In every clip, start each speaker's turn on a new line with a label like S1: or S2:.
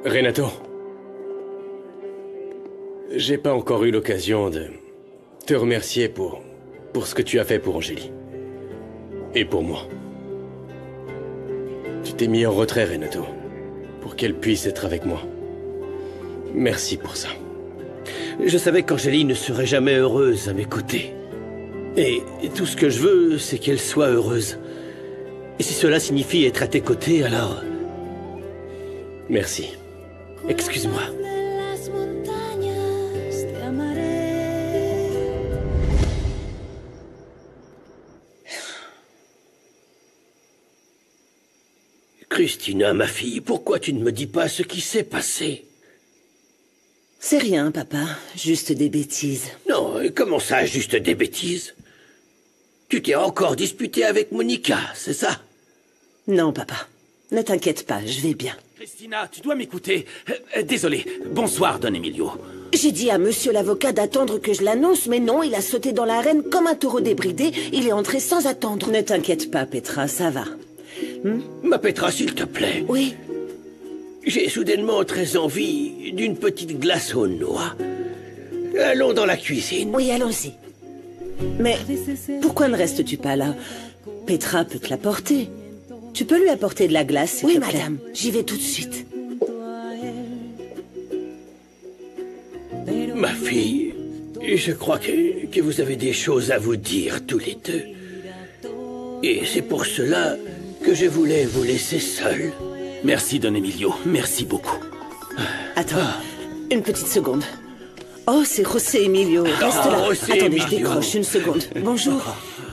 S1: Renato. J'ai pas encore eu l'occasion de te remercier pour ce que tu as fait pour Angélie. Et pour moi. Tu t'es mis en retrait, Renato, pour qu'elle puisse être avec moi. Merci pour ça.
S2: Je savais qu'Angélie ne serait jamais heureuse à mes côtés. Et tout ce que je veux, c'est qu'elle soit heureuse. Et si cela signifie être à tes côtés, alors...
S1: Merci.
S2: Excuse-moi. Christina, ma fille, pourquoi tu ne me dis pas ce qui s'est passé?
S3: C'est rien, papa. Juste des bêtises.
S2: Non, comment ça, juste des bêtises? Tu t'es encore disputé avec Monica, c'est ça?
S3: Non, papa. Ne t'inquiète pas, je vais bien.
S4: Christina, tu dois m'écouter. Désolé. Bonsoir, Don Emilio.
S3: J'ai dit à monsieur l'avocat d'attendre que je l'annonce, mais non, il a sauté dans l'arène comme un taureau débridé. Il est entré sans attendre. Ne t'inquiète pas, Petra, ça va.
S2: Ma Petra, s'il te plaît.
S3: Oui.
S2: J'ai soudainement très envie d'une petite glace aux noix. Allons dans la cuisine.
S3: Oui, allons-y. Mais pourquoi ne restes-tu pas là? Petra peut te l'apporter. Tu peux lui apporter de la glace, s'il te plaît. Oui, madame. J'y vais tout de suite.
S2: Ma fille, je crois que vous avez des choses à vous dire tous les deux. Et c'est pour cela que je voulais vous laisser seul.
S4: Merci, Don Emilio. Merci beaucoup.
S3: Attends, une petite seconde. Oh, c'est José Emilio. Reste là.
S2: José
S3: Attendez,
S2: Emilio.
S3: je décroche une seconde. Bonjour.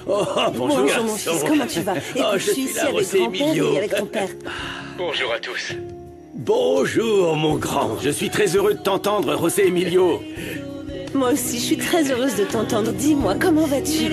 S2: Oh, bonjour,
S3: Bonjour,
S2: garçon.
S3: mon fils. Comment tu vas? Écoute,
S2: je
S3: je suis
S2: suis
S3: ici
S2: là,
S3: avec
S2: José
S3: grand-père
S2: Emilio.
S3: et avec ton père.
S1: Bonjour à tous.
S2: Bonjour, mon grand.
S4: Je suis très heureux de t'entendre, José Emilio.
S3: Moi aussi, je suis très heureuse de t'entendre. Dis-moi, comment vas-tu?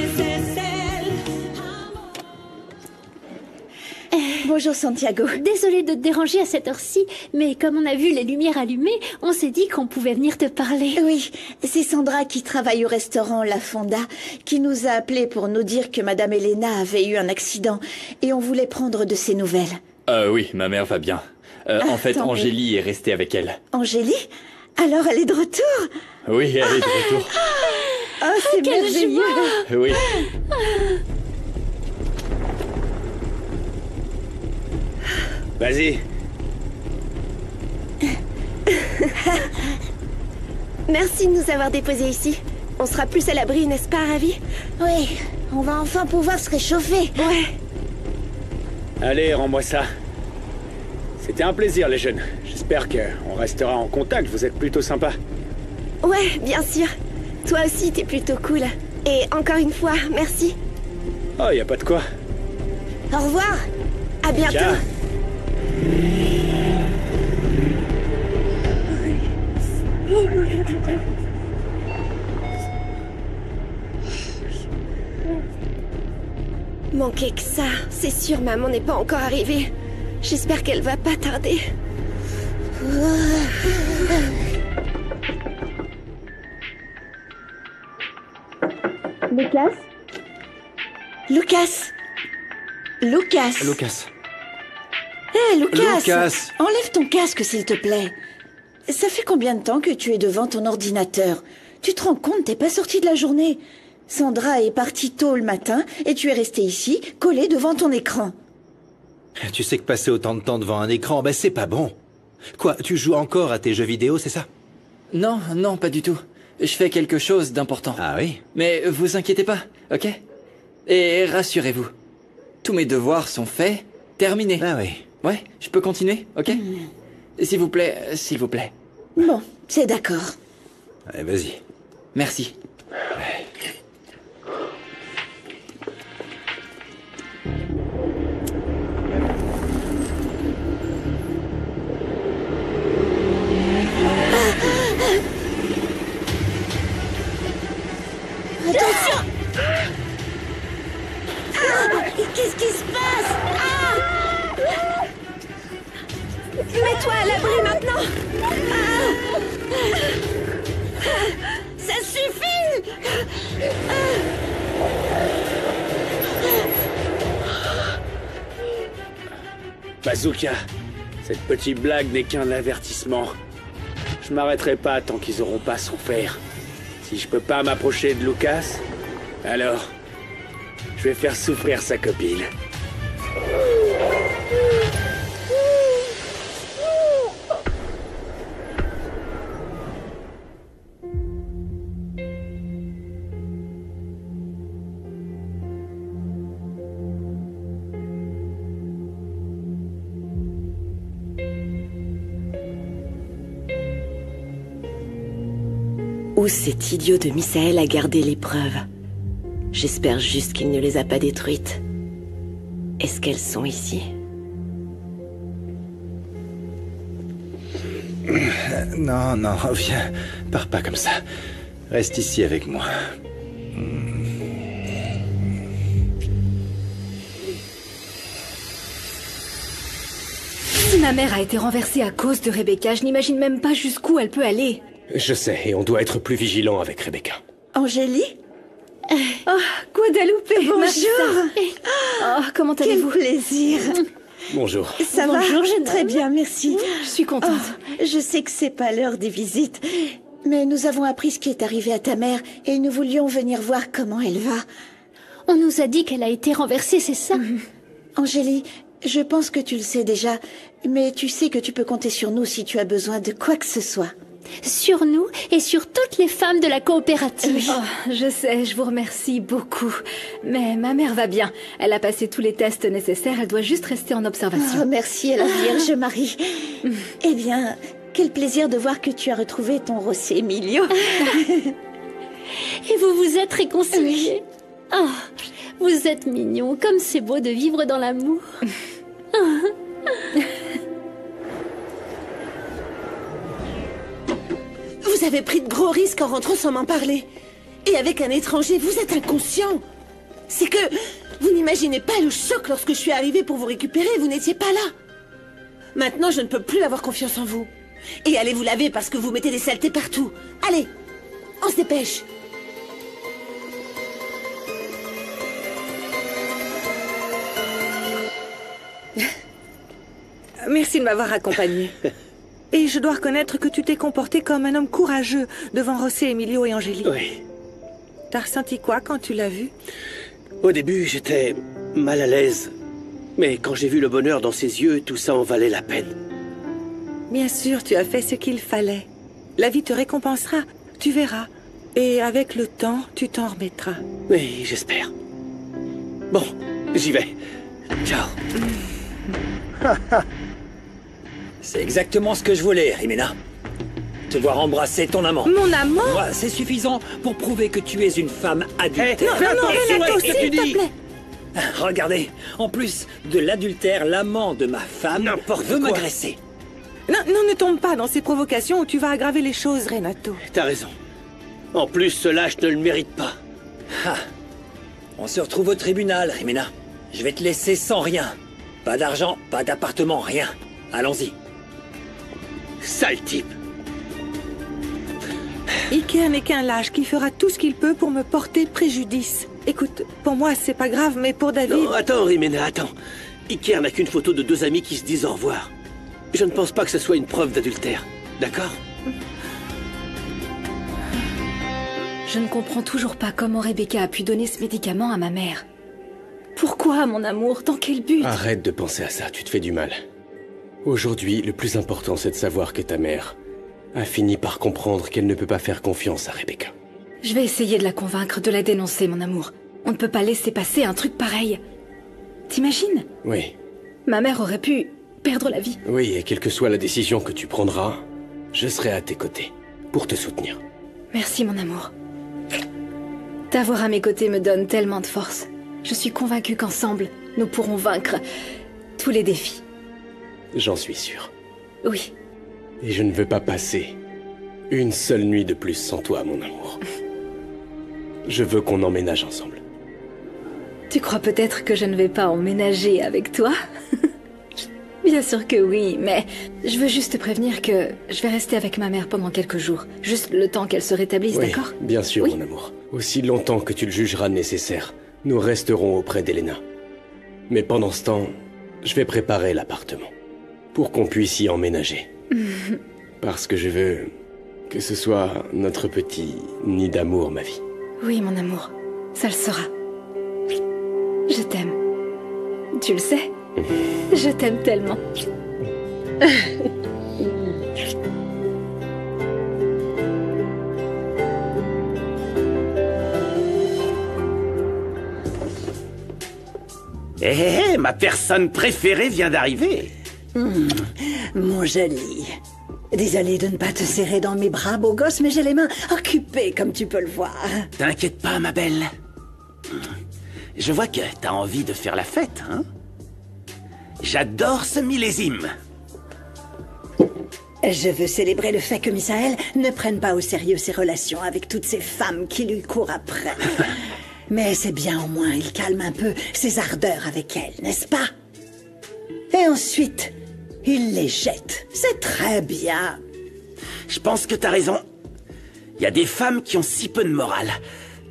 S5: Bonjour Santiago.
S6: Désolée de te déranger à cette heure-ci, mais comme on a vu les lumières allumées, on s'est dit qu'on pouvait venir te parler.
S5: Oui, c'est Sandra qui travaille au restaurant La Fonda qui nous a appelés pour nous dire que Madame Elena avait eu un accident et on voulait prendre de ses nouvelles.
S7: Oui, ma mère va bien. En fait,
S5: tant mieux.
S7: Angélie est restée avec elle.
S5: Angélie? Alors elle est de retour?
S7: Oui, elle est de retour.
S5: Oh, c'est
S6: quelle
S5: merveilleux!
S7: Oui.
S2: Vas-y.
S5: Merci de nous avoir déposés ici. On sera plus à l'abri, n'est-ce pas, Ravi? Oui, on va enfin pouvoir se réchauffer. Ouais.
S8: Allez, rends-moi ça. C'était un plaisir, les jeunes. J'espère qu'on restera en contact, vous êtes plutôt sympas.
S5: Ouais, bien sûr. Toi aussi, t'es plutôt cool. Et encore une fois, merci.
S8: Oh, y a pas de quoi.
S5: Au revoir. À bientôt.
S8: Ciao.
S5: Manquait que ça. C'est sûr, maman n'est pas encore arrivée. J'espère qu'elle va pas tarder. Lucas? Lucas? Lucas?
S7: Lucas.
S5: Hé, Lucas!
S7: Lucas!
S5: Enlève ton casque, s'il te plaît. Ça fait combien de temps que tu es devant ton ordinateur? Tu te rends compte, t'es pas sorti de la journée. Sandra est partie tôt le matin et tu es resté ici, collé devant ton écran.
S9: Tu sais que passer autant de temps devant un écran, ben c'est pas bon. Quoi, tu joues encore à tes jeux vidéo, c'est ça?
S7: Non, non, pas du tout. Je fais quelque chose d'important.
S9: Ah oui?
S7: Mais vous inquiétez pas, ok? Et rassurez-vous, tous mes devoirs sont faits, terminés.
S9: Ah oui.
S7: Ouais, je peux continuer, ok? S'il vous plaît, s'il vous plaît.
S5: Bon, c'est d'accord.
S9: Allez, vas-y.
S7: Merci.
S5: Attention! Qu'est-ce qui se passe? Mets-toi à l'abri maintenant! Ça suffit!
S8: Bazooka, Cette petite blague n'est qu'un avertissement. Je m'arrêterai pas tant qu'ils auront pas son fer. Si je peux pas m'approcher de Lucas, alors je vais faire souffrir sa copine.
S3: Où cet idiot de Misaël a gardé les preuves? J'espère juste qu'il ne les a pas détruites. Est-ce qu'elles sont ici?
S9: Non, non, viens. Pars pas comme ça. Reste ici avec moi.
S10: Si ma mère a été renversée à cause de Rebecca, je n'imagine même pas jusqu'où elle peut aller.
S1: Je sais, et on doit être plus vigilant avec Rebecca.
S5: Angélie?
S10: Oh, Guadalupe,
S5: Bonjour.
S10: Oh, comment
S5: Quel
S10: allez-vous?
S5: plaisir.
S1: Bonjour.
S5: Ça va? Très bien, merci.
S10: Je suis contente.
S5: Oh, je sais que c'est pas l'heure des visites, mais nous avons appris ce qui est arrivé à ta mère et nous voulions venir voir comment elle va.
S6: On nous a dit qu'elle a été renversée, c'est ça?
S5: Angélie, je pense que tu le sais déjà, mais tu sais que tu peux compter sur nous si tu as besoin de quoi que ce soit.
S6: Sur nous et sur toutes les femmes de la coopérative.
S10: Oh, je sais, je vous remercie beaucoup. Mais ma mère va bien. Elle a passé tous les tests nécessaires, elle doit juste rester en observation.
S5: Oh, merci à la Vierge Marie. Eh bien, quel plaisir de voir que tu as retrouvé ton José Emilio.
S6: Et vous vous êtes réconciliés. Oh, vous êtes mignons, comme c'est beau de vivre dans l'amour.
S3: Vous avez pris de gros risques en rentrant sans m'en parler. Et avec un étranger, vous êtes inconscient. C'est que vous n'imaginez pas le choc lorsque je suis arrivée pour vous récupérer, vous n'étiez pas là. Maintenant, je ne peux plus avoir confiance en vous. Et allez vous laver parce que vous mettez des saletés partout. Allez, on se dépêche.
S11: Merci de m'avoir accompagnée. Et je dois reconnaître que tu t'es comporté comme un homme courageux devant José Emilio et Angélie.
S2: Oui.
S11: T'as ressenti quoi quand tu l'as vu?
S2: Au début, j'étais mal à l'aise. Mais quand j'ai vu le bonheur dans ses yeux, tout ça en valait la peine.
S11: Bien sûr, tu as fait ce qu'il fallait. La vie te récompensera, tu verras. Et avec le temps, tu t'en remettras.
S2: Oui, j'espère. Bon, j'y vais. Ciao.
S4: C'est exactement ce que je voulais, Rimena. Te voir embrasser ton amant.
S11: Mon amant?
S4: Moi, c'est suffisant pour prouver que tu es une femme adulte.
S11: Non, Renato, s'il te plaît.
S4: Regardez, en plus de l'adultère, l'amant de ma femme veut m'agresser.
S11: Non, ne tombe pas dans ces provocations où tu vas aggraver les choses, Renato.
S2: T'as raison. En plus, ce lâche ne le mérite pas.
S4: Ah. On se retrouve au tribunal, Rimena. Je vais te laisser sans rien. Pas d'argent, pas d'appartement, rien. Allons-y.
S2: Sale type.
S11: Iker n'est qu'un lâche qui fera tout ce qu'il peut pour me porter préjudice. Écoute, pour moi, c'est pas grave, mais pour David...
S2: Non, attends, Rimena, attends. Iker n'a qu'une photo de deux amis qui se disent au revoir. Je ne pense pas que ce soit une preuve d'adultère. D'accord?
S10: Je ne comprends toujours pas comment Rebecca a pu donner ce médicament à ma mère. Pourquoi, mon amour? Dans quel but?
S1: Arrête de penser à ça, tu te fais du mal. Aujourd'hui, le plus important, c'est de savoir que ta mère a fini par comprendre qu'elle ne peut pas faire confiance à Rebecca.
S10: Je vais essayer de la convaincre, de la dénoncer, mon amour. On ne peut pas laisser passer un truc pareil. T'imagines?
S1: Oui.
S10: Ma mère aurait pu perdre la vie.
S1: Oui, et quelle que soit la décision que tu prendras, je serai à tes côtés, pour te soutenir.
S10: Merci, mon amour. T'avoir à mes côtés me donne tellement de force. Je suis convaincue qu'ensemble, nous pourrons vaincre tous les défis.
S1: J'en suis sûr.
S10: Oui.
S1: Et je ne veux pas passer une seule nuit de plus sans toi, mon amour. Je veux qu'on emménage ensemble.
S10: Tu crois peut-être que je ne vais pas emménager avec toi? Bien sûr que oui, mais je veux juste te prévenir que je vais rester avec ma mère pendant quelques jours. Juste le temps qu'elle se rétablisse,
S1: oui,
S10: d'accord?
S1: Bien sûr,
S10: oui.
S1: Mon amour. Aussi longtemps que tu le jugeras nécessaire, nous resterons auprès d'Elena. Mais pendant ce temps, je vais préparer l'appartement. pour qu'on puisse y emménager. Parce que je veux que ce soit notre petit nid d'amour, ma vie.
S10: Oui, mon amour, ça le sera. Je t'aime. Tu le sais. Je t'aime tellement.
S2: Hé, ma personne préférée vient d'arriver.
S12: Mon joli. Désolée de ne pas te serrer dans mes bras, beau gosse, mais j'ai les mains occupées, comme tu peux le voir.
S2: T'inquiète pas, ma belle. Je vois que t'as envie de faire la fête, hein? J'adore ce millésime.
S12: Je veux célébrer le fait que Misaël ne prenne pas au sérieux ses relations avec toutes ces femmes qui lui courent après. Mais c'est bien, au moins, il calme un peu ses ardeurs avec elle, n'est-ce pas? Et ensuite, il les jette. C'est très bien.
S2: Je pense que t'as raison. Il y a des femmes qui ont si peu de morale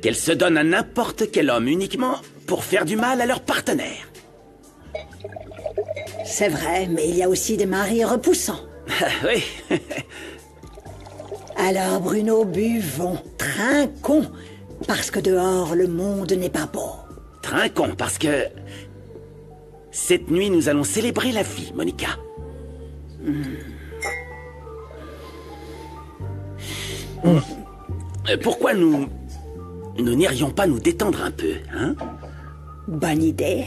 S2: qu'elles se donnent à n'importe quel homme uniquement pour faire du mal à leur partenaire.
S12: C'est vrai, mais il y a aussi des maris repoussants.
S2: Oui.
S12: Alors, Bruno, buvons, trinquons, parce que dehors, le monde n'est pas beau.
S2: Trinquons, parce que... cette nuit, nous allons célébrer la vie, Monica. Pourquoi nous n'irions pas nous détendre un peu, hein?
S12: Bonne idée.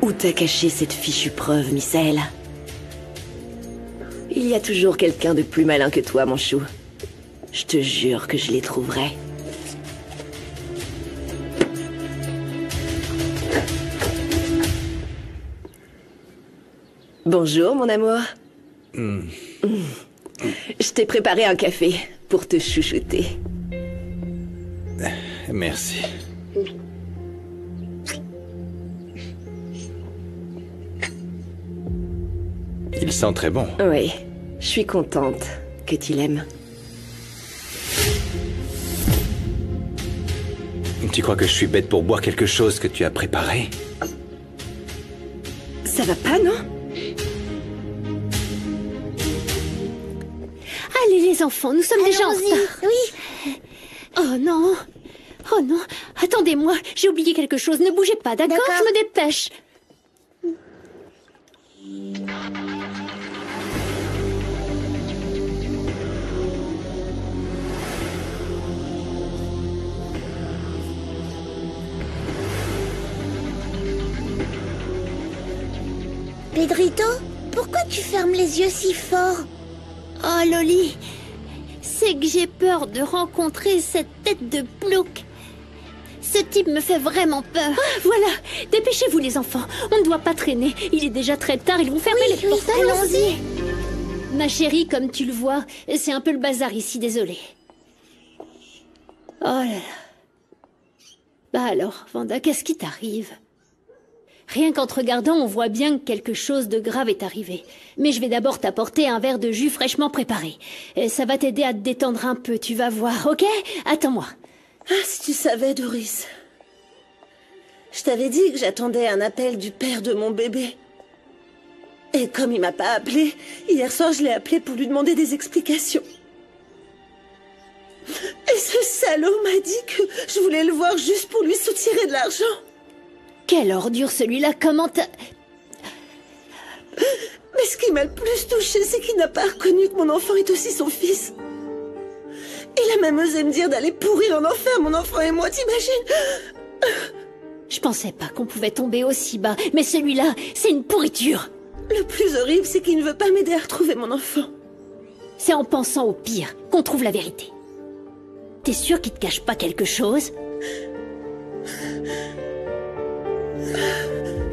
S13: Où t'as caché cette fichue preuve, Misaël? Il y a toujours quelqu'un de plus malin que toi, mon chou. Je te jure que je les trouverai. Bonjour, mon amour. Je t'ai préparé un café pour te chouchouter.
S9: Merci. Il sent très bon.
S13: Oui, je suis contente que tu l'aimes.
S9: Tu crois que je suis bête pour boire quelque chose que tu as préparé?
S13: Ça va pas, non?
S6: Allez les enfants, nous sommes déjà en retard.
S3: Oui.
S6: Oh non. Oh non. Attendez-moi, j'ai oublié quelque chose. Ne bougez pas, d'accord? Je me dépêche.
S3: Pedrito, pourquoi tu fermes les yeux si fort?
S6: Oh Loli, c'est que j'ai peur de rencontrer cette tête de plouc. Ce type me fait vraiment peur. Ah, voilà, dépêchez-vous les enfants, on ne doit pas traîner. Il est déjà très tard, ils vont fermer les portes.
S3: Allons-y.
S6: Ma chérie, comme tu le vois, c'est un peu le bazar ici, désolée. Oh là là. Bah alors, Vanda, qu'est-ce qui t'arrive? Rien qu'en te regardant, on voit bien que quelque chose de grave est arrivé. Mais je vais d'abord t'apporter un verre de jus fraîchement préparé. Et ça va t'aider à te détendre un peu, tu vas voir, ok? Attends-moi.
S3: Ah, si tu savais, Doris. Je t'avais dit que j'attendais un appel du père de mon bébé. Et comme il m'a pas appelé, hier soir je l'ai appelé pour lui demander des explications. Et ce salaud m'a dit que je voulais le voir juste pour lui soutirer de l'argent.
S6: Quelle ordure celui-là, comment t'as...
S3: Mais ce qui m'a le plus touché, c'est qu'il n'a pas reconnu que mon enfant est aussi son fils. Il a même osé me dire d'aller pourrir en enfer mon enfant et moi, t'imagines?
S6: Je pensais pas qu'on pouvait tomber aussi bas, mais celui-là, c'est une pourriture.
S3: Le plus horrible, c'est qu'il ne veut pas m'aider à retrouver mon enfant.
S6: C'est en pensant au pire qu'on trouve la vérité. T'es sûr qu'il te cache pas quelque chose?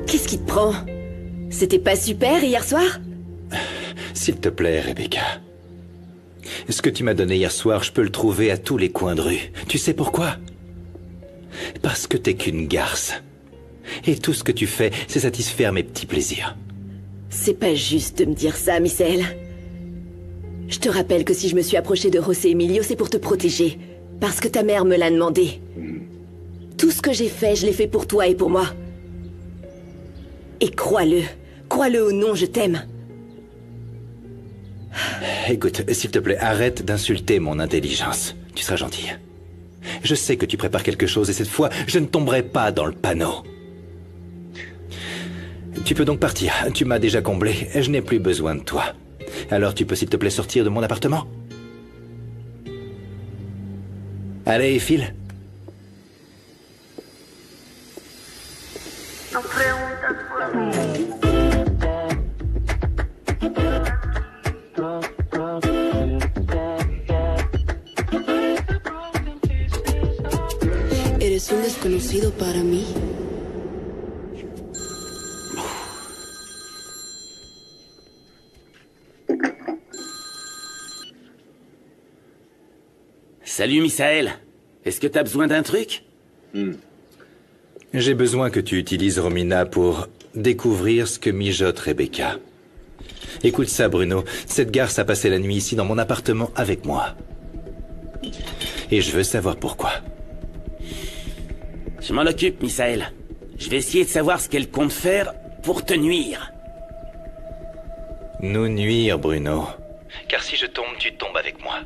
S13: Qu'est-ce qui te prend? C'était pas super hier soir?
S9: S'il te plaît, Rebecca. Ce que tu m'as donné hier soir, je peux le trouver à tous les coins de rue. Tu sais pourquoi? Parce que t'es qu'une garce. Et tout ce que tu fais, c'est satisfaire mes petits plaisirs.
S13: C'est pas juste de me dire ça, Misael. Je te rappelle que si je me suis approchée de José Emilio, c'est pour te protéger. Parce que ta mère me l'a demandé. Tout ce que j'ai fait, je l'ai fait pour toi et pour moi. Et crois-le. Crois-le ou non, je t'aime.
S9: Écoute, s'il te plaît, arrête d'insulter mon intelligence. Tu seras gentil. Je sais que tu prépares quelque chose et cette fois, je ne tomberai pas dans le panneau. Tu peux donc partir. Tu m'as déjà comblé. Je n'ai plus besoin de toi. Alors tu peux s'il te plaît sortir de mon appartement? Allez, file.
S14: Eres un desconocido para mí.
S2: Salut, Misael. Est-ce que t'as besoin d'un truc?
S9: J'ai besoin que tu utilises Romina pour découvrir ce que mijote Rebecca. Écoute ça, Bruno. Cette garce a passé la nuit ici dans mon appartement avec moi. Et je veux savoir pourquoi.
S2: Je m'en occupe, Misael. Je vais essayer de savoir ce qu'elle compte faire pour te nuire.
S9: Nous nuire, Bruno. Car si je tombe, tu tombes avec moi.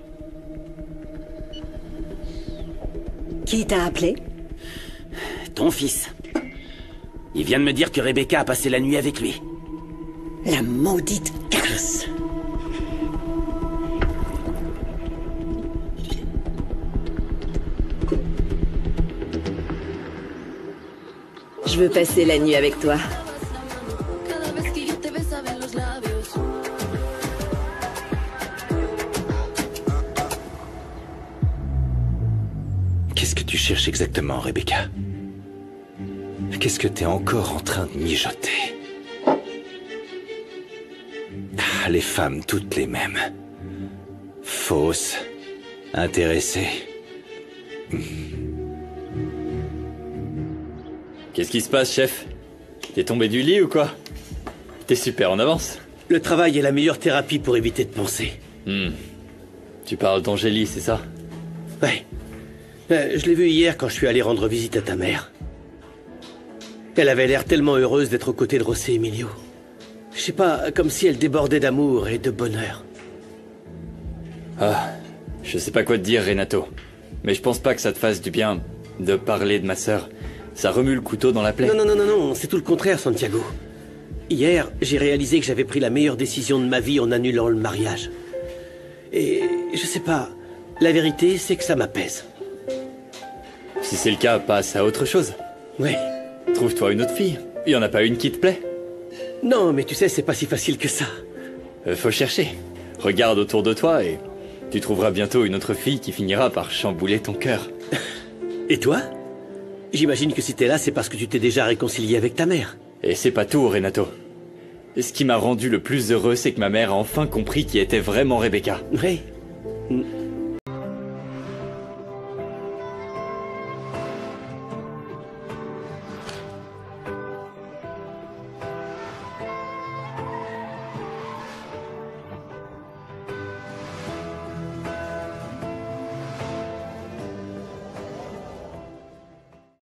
S12: Qui t'a appelé?
S2: Ton fils. Il vient de me dire que Rebecca a passé la nuit avec lui.
S12: La maudite garce.
S13: Je veux passer la nuit avec toi.
S9: Qu'est-ce que tu cherches exactement, Rebecca? Qu'est-ce que t'es encore en train de mijoter? Ah, les femmes, toutes les mêmes. Fausses, intéressées.
S7: Qu'est-ce qui se passe, chef? T'es tombé du lit ou quoi? T'es super en avance.
S2: Le travail est la meilleure thérapie pour éviter de penser.
S7: Tu parles d'Angélie, c'est ça?
S2: Ouais. Je l'ai vue hier quand je suis allé rendre visite à ta mère. Elle avait l'air tellement heureuse d'être aux côtés de José Emilio. Je sais pas, comme si elle débordait d'amour et de bonheur.
S7: Ah, je sais pas quoi te dire, Renato. Mais je pense pas que ça te fasse du bien de parler de ma sœur. Ça remue le couteau dans la plaie.
S2: Non, c'est tout le contraire, Santiago. Hier, j'ai réalisé que j'avais pris la meilleure décision de ma vie en annulant le mariage. Et je sais pas, la vérité, c'est que ça m'apaise.
S7: Si c'est le cas, passe à autre chose.
S2: Oui.
S7: Trouve-toi une autre fille. Il y en a pas une qui te plaît?
S2: Non, mais tu sais, c'est pas si facile que ça.
S7: Faut chercher. Regarde autour de toi et tu trouveras bientôt une autre fille qui finira par chambouler ton cœur.
S2: Et toi? J'imagine que si t'es là, c'est parce que tu t'es déjà réconcilié avec ta mère.
S7: Et c'est pas tout, Renato. Et ce qui m'a rendu le plus heureux, c'est que ma mère a enfin compris qui était vraiment Rebecca.
S2: Oui.